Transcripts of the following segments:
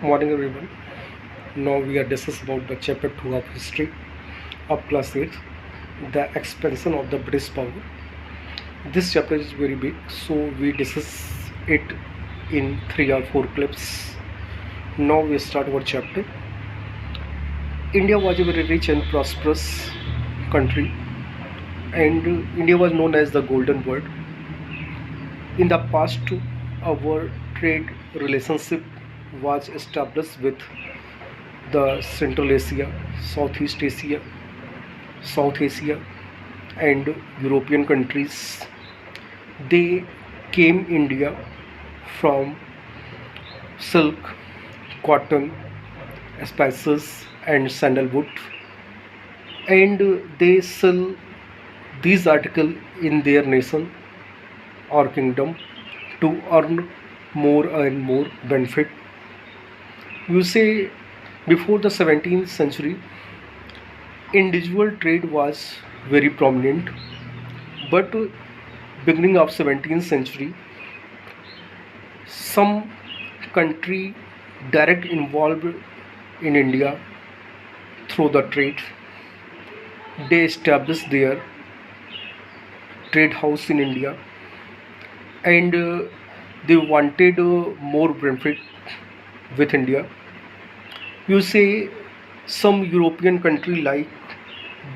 Morning everyone. Now we are discussing about the chapter 2 of history of class 8, the expansion of the British power. This chapter is very big, so we discuss it in 3 or 4 clips. Now we start our chapter. India was a very rich and prosperous country, and India was known as the Golden World. In the past, our trade relationship was established with the Central Asia, Southeast Asia, South Asia, and European countries. They came India from silk, cotton, spices, and sandalwood, and they sell these articles in their nation or kingdom to earn more and more benefit. You say before the 17th century, individual trade was very prominent, but beginning of 17th century, some country direct involved in India through the trade. They established their trade house in India, and they wanted more benefit with India. You say some European country like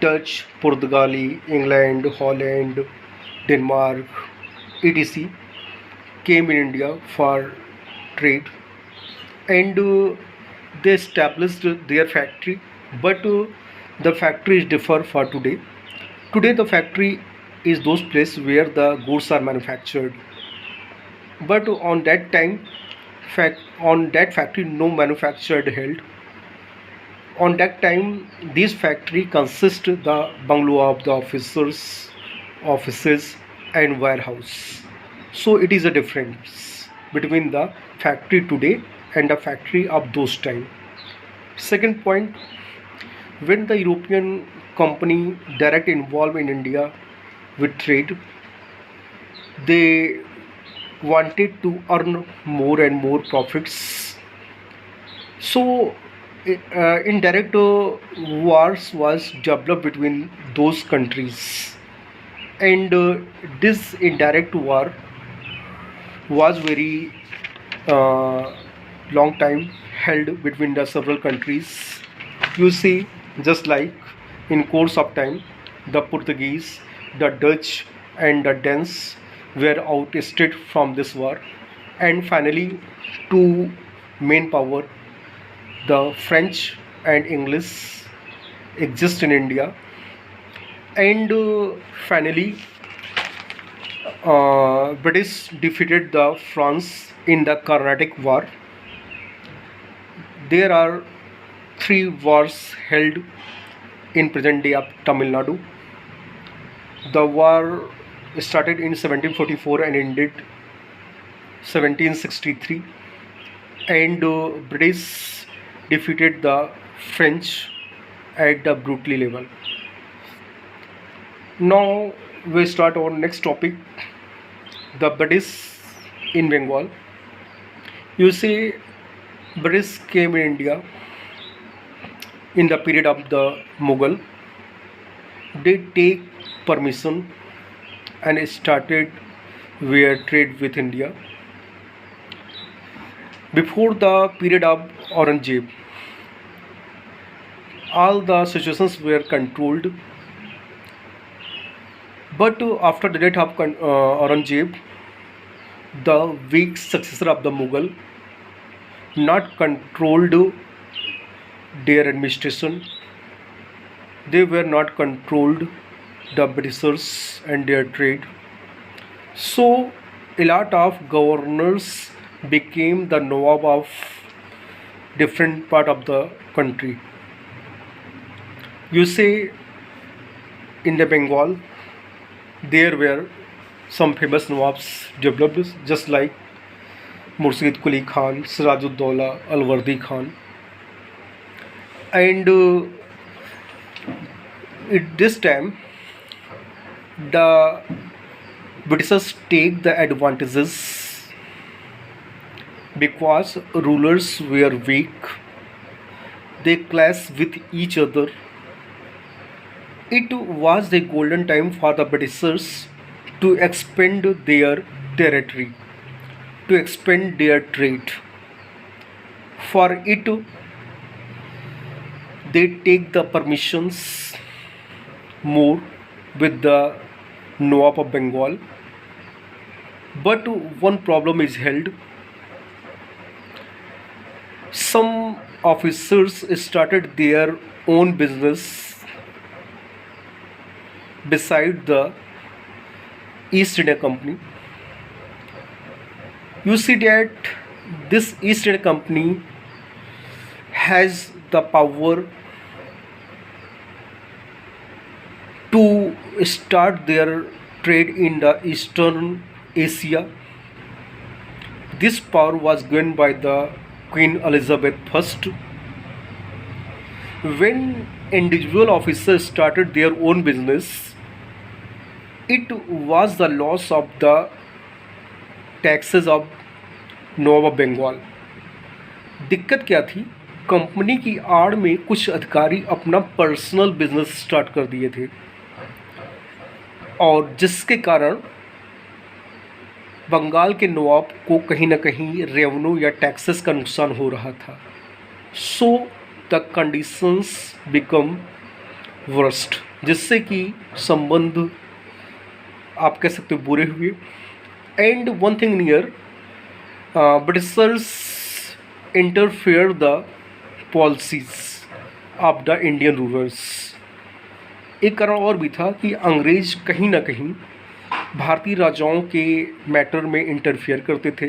Dutch, Portugal, England, Holland, Denmark, etc. came in India for trade, and they established their factory. But the factories differ for today. Today the factory is those places where the goods are manufactured. But on that time, on that factory no manufactured held. On that time, this factory consists the bungalow of the officers, offices, and warehouse. So it is a difference between the factory today and the factory of those time. Second point, when the European company direct involved in India with trade, they wanted to earn more and more profits. So indirect wars was developed between those countries, and this indirect war was very uh, long time held between the several countries. You see, just like in course of time, the Portuguese, the Dutch, and the Danes were ousted from this war, and finally, two main power, the French and English, exist in India, and finally, British defeated the France in the Carnatic War. There are three wars held in present day of Tamil Nadu. The war started in 1744 and ended 1763, and British defeated the French at the brutally level. Now we start our next topic, the British in Bengal. You see, British came in India in the period of the Mughal. They take permission and started their trade with India. Before the period of Aurangzeb, all the situations were controlled, but after the death of Aurangzeb, the weak successor of the Mughal not controlled their administration. They were not controlled the Britishers and their trade. So a lot of governors became the Nawab of different part of the country. You say in the Bengal there were some famous Nawabs developed, just like Murshid Quli Khan, Sirajuddaula, Alwardi Khan, and at this time the Britishers take the advantages. because rulers were weak. They clashed with each other. It was the golden time for the Britishers to expand their territory, to expand their trade. For it, they take the permissions more with the Nawab of Bengal. But one problem is held. Some officers started their own business beside the East India Company. You see that this East India Company has the power to start their trade in the Eastern Asia. This power was given by the Queen Elizabeth I. When individual officers started their own business, it was the loss of the taxes of नवाब बंगाल. दिक्कत क्या थी? Company की आड़ में कुछ अधिकारी अपना personal business start कर दिए थे और जिसके कारण बंगाल के नवाब को कहीं ना कहीं रेवेन्यू या टैक्सेस का नुकसान हो रहा था. So the conditions become worst, जिससे कि संबंध आप कह सकते हो बुरे हुए. And one thing near, Britishers interfere the policies of the Indian rulers. एक कारण और भी था कि अंग्रेज कहीं ना कहीं भारतीय राजाओं के मैटर में इंटरफेयर करते थे.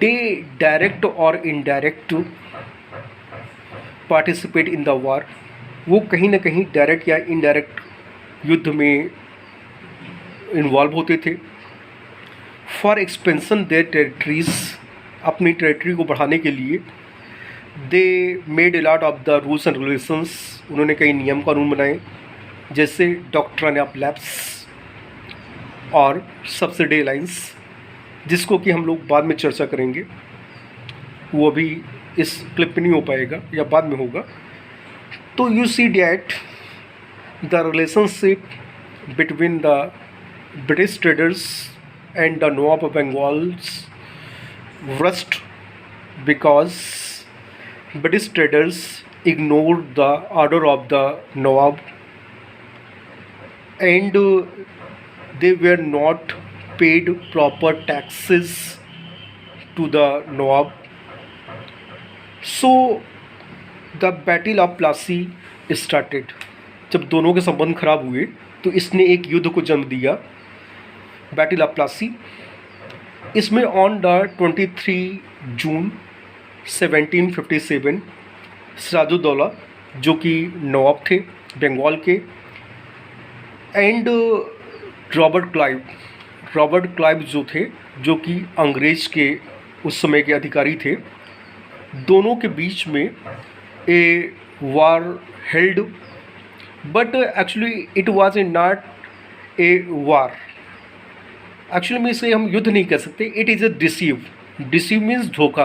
दे डायरेक्ट और indirect participate in the war. वो कहीं ना कहीं डायरेक्ट या इनडायरेक्ट युद्ध में इन्वॉल्व होते थे. फॉर एक्सपेंशन देयर टेरिटरीज, अपनी टेरिटरी को बढ़ाने के लिए they made a lot of the rules and regulations. उन्होंने कई नियम कानून बनाए, जैसे डॉक्ट्रिन ऑफ लैप्स और सब्सिडी लाइन्स, जिसको कि हम लोग बाद में चर्चा करेंगे. वो अभी इस क्लिप में नहीं हो पाएगा या बाद में होगा. तो you see that the relationship between the British traders and the Nawab of Bengal's worst because British traders ignored the order of the Nawab and they were not paid proper taxes to the Nawab. So the Battle of Plassey started. जब दोनों के संबंध खराब हुए तो इसने एक युद्ध को जन्म दिया, बैटल ऑफ प्लासी. इसमें ऑन द 23 जून 1757 सिराजुद्दौला, जो कि नवाब थे बंगाल के, एंड रॉबर्ट क्लाइव जो थे, जो कि अंग्रेज के उस समय के अधिकारी थे, दोनों के बीच में a war held. But actually it was not a war. Actually में इसे हम युद्ध नहीं कह सकते. It is a deceive means धोखा.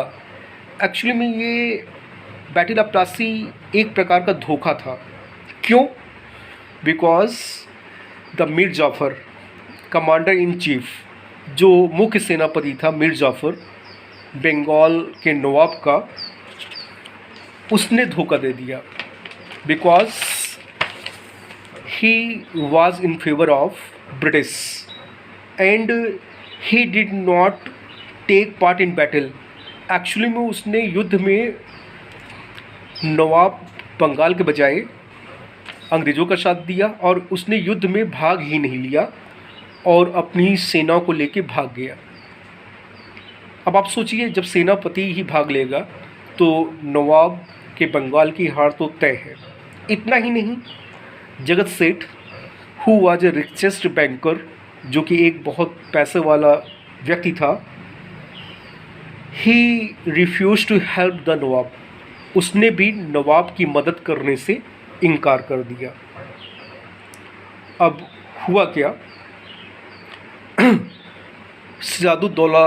एक्चुअली में ये बैटल ऑफ प्लासी एक प्रकार का धोखा था. क्यों? Because the Mir Jafar, commander in chief, जो मुख्य सेनापति था मीर जाफ़र बंगाल के नवाब का, उसने धोखा दे दिया. Because he was in favour of British and he did not take part in battle. Actually में उसने युद्ध में नवाब बंगाल के बजाय अंग्रेज़ों का साथ दिया और उसने युद्ध में भाग ही नहीं लिया और अपनी सेना को लेके भाग गया. अब आप सोचिए, जब सेनापति ही भाग लेगा तो नवाब के बंगाल की हार तो तय है. इतना ही नहीं, Jagat Seth who was a richest banker, जो कि एक बहुत पैसे वाला व्यक्ति था, he refuse to help the nawab. उसने भी नवाब की मदद करने से इनकार कर दिया. अब हुआ क्या? सिराजुद्दौला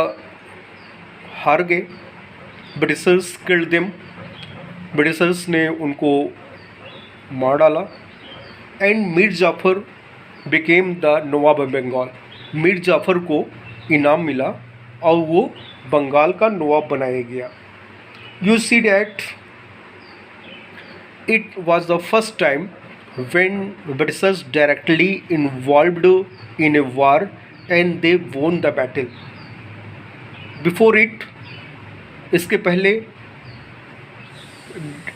हार गए। ब्रिटिशर्स किल्ड देम, ब्रिटिशर्स ने उनको मार डाला। And Mir Jafar became the Nawab of Bengal, Mir Jafar को इनाम मिला और वो बंगाल का नवाब बनाया गया। You see that it was the first time when Britishers directly involved in a war and they won the battle. Before it, इसके पहले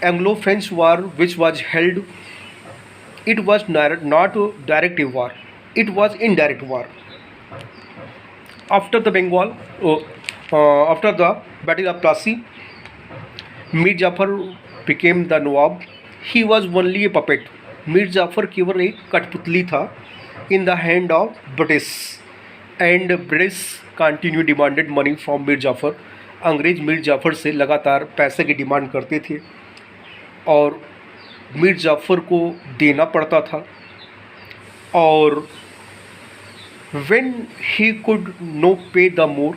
Anglo French war which was held, it was not direct war, it was indirect war. After the Bengal, after the Battle of Plassey, Mir Jafar became the Nawab. He was only a puppet. Mir Jafar केवल एक कठपुतली था इन the hand of British, and British continue demanded money from Mir Jafar. अंग्रेज मीर जाफ़र से लगातार पैसे की demand करते थे और मीर जाफ़र को देना पड़ता था। और when he could no pay the more,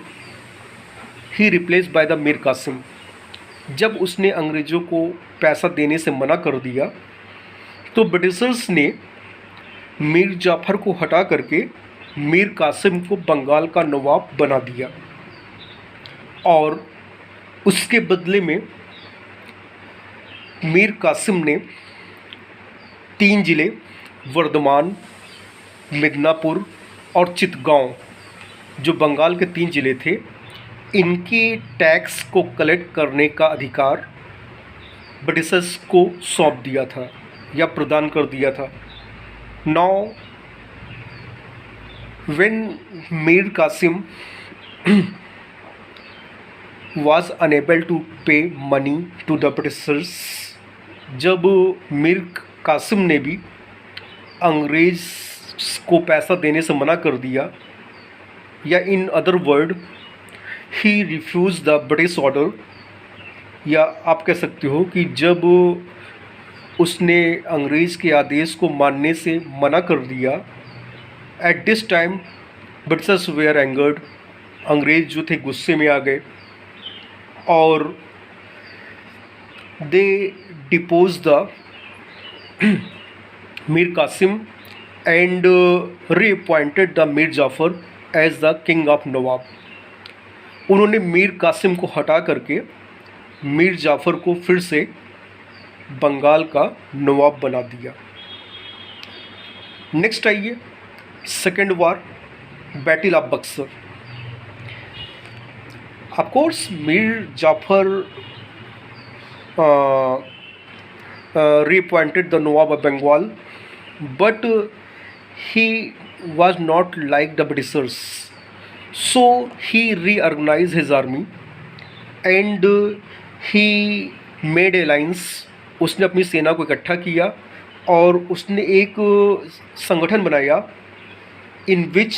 he replaced by the Mir Qasim. जब उसने अंग्रेज़ों को पैसा देने से मना कर दिया तो ब्रिटिशर्स ने मीर जाफ़र को हटा करके मीर कासिम को बंगाल का नवाब बना दिया। और उसके बदले में मीर कासिम ने 3 ज़िले वर्धमान, मिदनापुर और चितगांव, जो बंगाल के 3 ज़िले थे, इनके टैक्स को कलेक्ट करने का अधिकार ब्रिटिशर्स को सौंप दिया था या प्रदान कर दिया था। Now when Mir Qasim was unable to pay money to the Britishers, जब मीर कासिम ने भी अंग्रेज को पैसा देने से मना कर दिया, या in other word he refuse the British order, या आप कह सकते हो कि जब उसने अंग्रेज़ के आदेश को मानने से मना कर दिया, at this time Britishers were angered, अंग्रेज़ जो थे गुस्से में आ गए और they depose the Mir Kasim and reappointed the Mir Jafar as the king of nawab. उन्होंने मीर कासिम को हटा करके मीर जाफ़र को फिर से बंगाल का नवाब बना दिया। नेक्स्ट आइए second war, battle of Buxar. Of course Mir Jafar reappointed the Nawab of Bengal, but he was not like the Britishers, so he reorganized his army and he made alliance. उसने अपनी सेना को इकट्ठा किया और उसने एक संगठन बनाया इन विच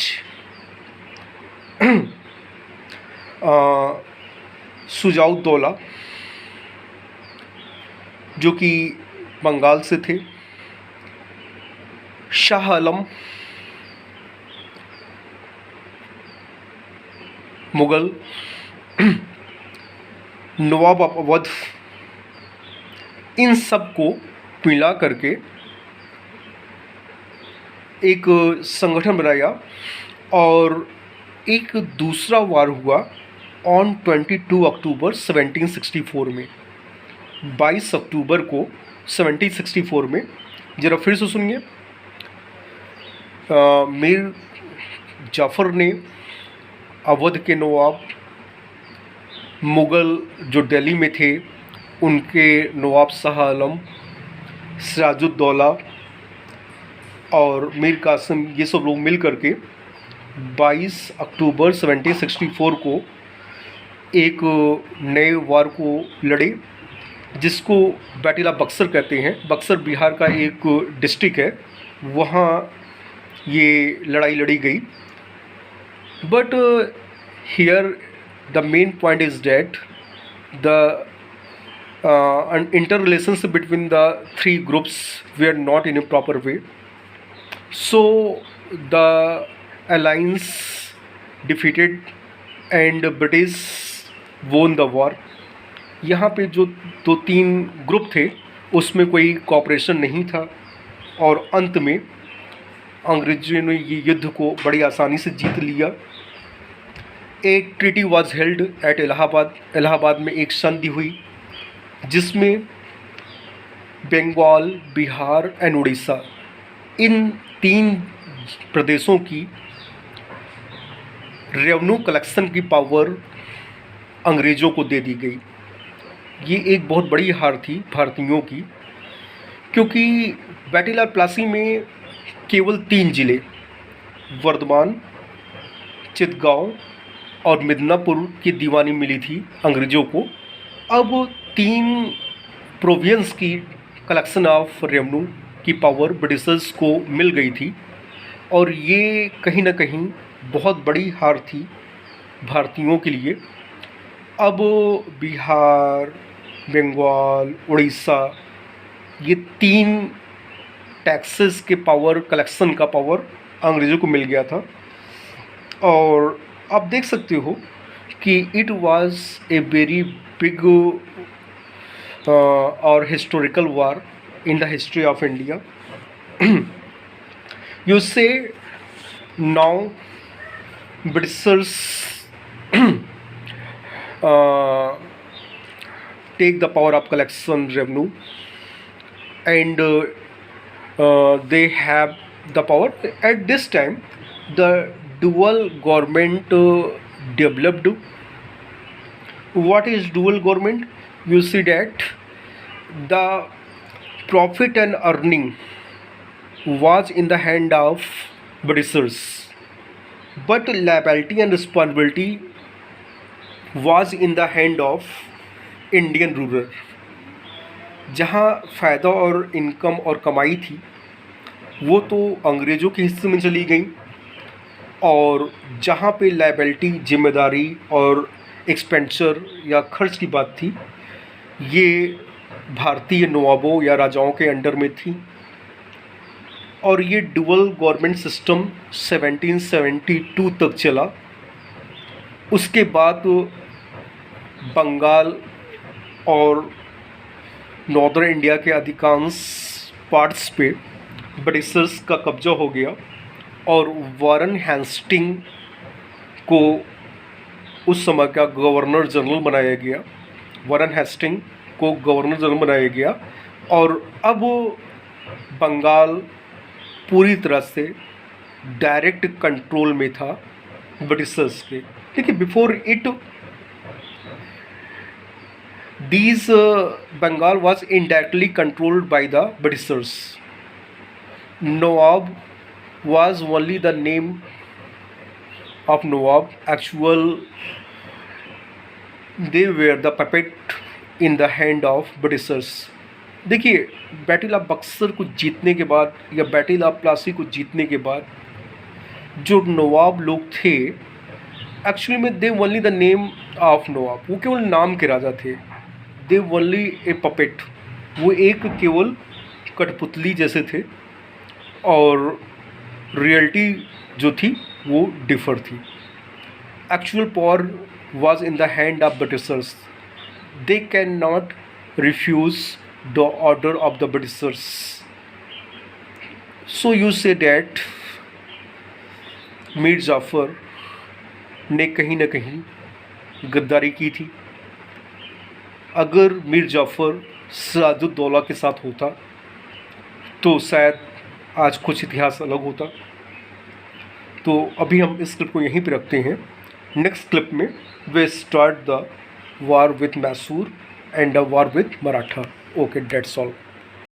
सुजाउद्दौला, जो कि बंगाल से थे, शाह आलम मुग़ल, नवाब ऑफ अवध, इन सब को मिला करके एक संगठन बनाया और एक दूसरा वार हुआ ऑन 22 अक्टूबर 1764 में। 22 अक्टूबर को 1764 में, ज़रा फिर से सुनिए, मीर जाफ़र ने अवध के नवाब, मुग़ल जो दिल्ली में थे उनके नवाब शाह आलम, सिराजुद्दौला और मीर कासिम, ये सब लोग मिल करके 22 अक्टूबर 1764 को एक नए वार को लड़े, जिसको बैटल ऑफ बक्सर कहते हैं। बक्सर बिहार का एक डिस्ट्रिक्ट है, वहाँ ये लड़ाई लड़ी गई। But here the main point is that the interrelationship between the three groups were not in a proper way, so the alliance defeated and British won the war. यहाँ पे जो 2-3 ग्रुप थे उसमें कोई कॉपरेशन नहीं था और अंत में अंग्रेजों ने ये युद्ध को बड़ी आसानी से जीत लिया। एक treaty was held at Allahabad में एक संधि हुई जिसमें बंगाल, बिहार एंड उड़ीसा, इन 3 प्रदेशों की रेवेन्यू कलेक्शन की पावर अंग्रेज़ों को दे दी गई। ये एक बहुत बड़ी हार थी भारतीयों की, क्योंकि बैटल ऑफ प्लासी में केवल 3 ज़िले वर्धमान, चितगांव और मिदनापुर की दीवानी मिली थी अंग्रेज़ों को। अब 3 प्रोविंस की कलेक्शन ऑफ रेवेन्यू की पावर ब्रिटिशर्स को मिल गई थी और ये कहीं ना कहीं बहुत बड़ी हार थी भारतीयों के लिए। अब बिहार, बंगाल, उड़ीसा, ये 3 टैक्सेस के पावर, कलेक्शन का पावर अंग्रेज़ों को मिल गया था। और आप देख सकते हो कि it was a very big और historical war in the history of India. You say now Britishers take the power of collection revenue and they have the power. At this time the dual government developed. What is dual government? You see that the profit and earning was in the hand of Britishers, but liability and responsibility was in the hand of Indian ruler. जहाँ फ़ायदा और income और कमाई थी वो तो अंग्रेज़ों के हिस्से में चली गई, और जहाँ पे लायबिलिटी, जिम्मेदारी और एक्सपेंडिचर या खर्च की बात थी ये भारतीय नवाबों या राजाओं के अंडर में थी। और ये डुअल गवर्नमेंट सिस्टम 1772 तक चला। उसके बाद बंगाल और नॉर्दर्न इंडिया के अधिकांश पार्ट्स पे ब्रिटिशर्स का कब्जा हो गया और वारन हेस्टिंग को उस समय का गवर्नर जनरल बनाया गया। वारन हेस्टिंग को गवर्नर जनरल बनाया गया और अब बंगाल पूरी तरह से डायरेक्ट कंट्रोल में था ब्रिटिशर्स के। देखिए, before it these Bengal was indirectly controlled by the Britishers. Nawab was only the name of Nawab, actual they were the puppet in the hand of Britishers. देखिए, बैटल ऑफ बक्सर को जीतने के बाद या बैटल ऑफ प्लासी को जीतने के बाद जो नवाब लोग थे एक्चुअली में they only the name of nawab, वो केवल नाम के राजा थे। दे ओनली ए पपेट, वो एक केवल कठपुतली जैसे थे और रियलिटी जो थी वो डिफर थी। Actual power was in the hand of Britishers. They cannot refuse the order of the Britishers. So you say that Mir Jafar ने कहीं ना कहीं गद्दारी की थी। अगर मीर जाफ़र सिराजुद्दौला के साथ होता तो शायद आज कुछ इतिहास अलग होता। तो अभी हम इस क्लिप को यहीं पे रखते हैं। नेक्स्ट क्लिप में we start the war with Mysore and the war with Maratha. Okay, that's all.